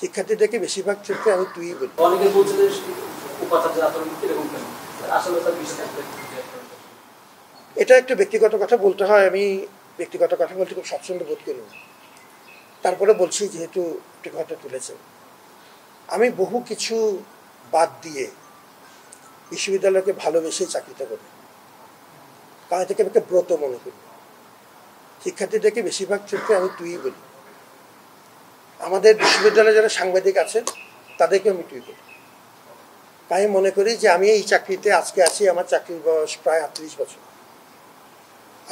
শিক্ষার্থীদেরকে বেশিরভাগ ক্ষেত্রে আমি তুই বলি। অনেকে বলছে যে উপাচার্যের আচরণ এরকম কেন, আসলে তার বিষয়টা এটা একটু ব্যক্তিগত কথা বলতে হয়, আমি ব্যক্তিগত কথা বলতে খুব স্বচ্ছন্দ বোধ করি না। তারপরে বলছি, যেহেতু একটি কথা তুলেছে, আমি বহু কিছু বাদ দিয়ে বিশ্ববিদ্যালয়কে ভালোবেসে চাকরিতে করি, কারণ থেকে আমি একটা ব্রত মনে করি। শিক্ষার্থীদেরকে বেশিরভাগ ক্ষেত্রে আমি তুই বলি। আমাদের বিশ্ববিদ্যালয়ে যারা সাংবাদিক আছেন তাদেরকে আমি তুই বলি। আমি মনে করি যে আমি এই চাকরিতে আজকে আছি, আমার চাকরির বয়স প্রায় 38 বছর।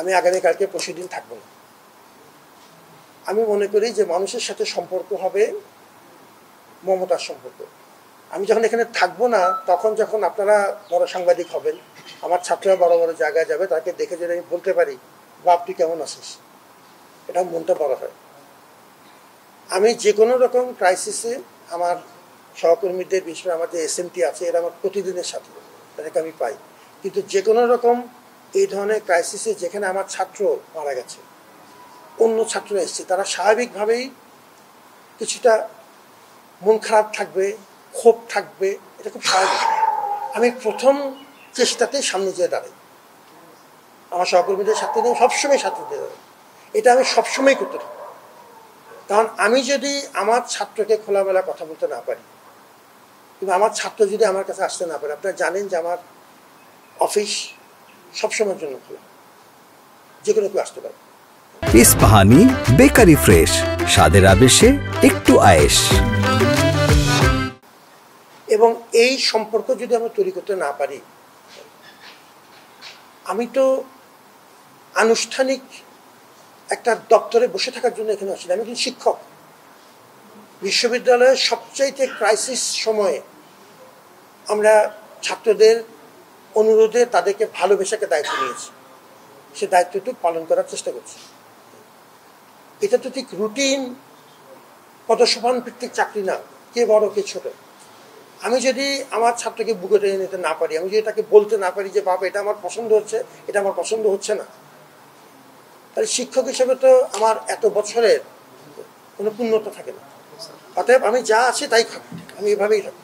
আমি আগামীকালকে প্রতিদিন থাকবো না। আমি মনে করি যে মানুষের সাথে সম্পর্ক হবে মমতার সম্পর্ক। আমি যখন এখানে থাকবো না, তখন যখন আপনারা বড় সাংবাদিক হবেন, আমার ছাত্ররা বড় বড় জায়গায় যাবে, তাকে দেখে যদি আমি বলতে পারি, বাপ তুই কেমন আছিস, এটা মনটা বড় হয়। আমি যে কোনো রকম ক্রাইসিসে আমার সহকর্মীদের, বিশেষ করে আমার যে এসএমটি আছে, এরা আমার প্রতিদিনের সাথে, তাদেরকে আমি পাই। কিন্তু যে কোনো রকম এই ধরনের ক্রাইসিসে যেখানে আমার ছাত্র মারা গেছে, অন্য ছাত্র এসছে, তারা স্বাভাবিকভাবেই কিছুটা মন খারাপ থাকবে, ক্ষোভ থাকবে, এটা খুব স্বাভাবিক। আমি প্রথম চেষ্টাতেই সামনে যেয়ে দাঁড়াই, আমার সহকর্মীদের সাথে নিয়ে সবসময় সাথে দিয়ে দাঁড়াই। এটা আমি সবসময় করতে থাকি। কারণ আমি যদি আমার ছাত্রকে খোলামেলা কথা বলতে না পারি, কিন্তু আমার ছাত্র যদি আমার কাছে আসতে না পারে, আপনারা জানেন যে আমার অফিস সবসময়ের জন্য খোলা, যে কোনো কেউ আসতে পারে। ইস্পাহানি বেকারি ফ্রেশ, স্বাদের আবেশে একটু আয়েশ। এবং এই সম্পর্ক যদি আমরা তৈরি করতে না পারি, আমি তো আনুষ্ঠানিক একটা দপ্তরে বসে থাকার জন্য এখানে আসি না। আমি কিন্তু শিক্ষক। বিশ্ববিদ্যালয়ের সবচাইতে ক্রাইসিস সময়ে আমরা ছাত্রদের অনুরোধে তাদেরকে ভালোবেসেকে দায়িত্ব নিয়েছি, সে দায়িত্বটুকু পালন করার চেষ্টা করছি। এটা তো ঠিক রুটিন পদসোপান ভিত্তিক চাকরি না, কে বড় কে ছোট। আমি যদি আমার ছাত্রকে বুকে টেনে নিতে না পারি, আমি যদি তাকে বলতে না পারি যে বাবা এটা আমার পছন্দ হচ্ছে, এটা আমার পছন্দ হচ্ছে না, তাহলে শিক্ষক হিসেবে তো আমার এত বছরের কোনো পূর্ণতা থাকে না। অতএব আমি যা আছি তাই খাবো, আমি এভাবেই থাকি।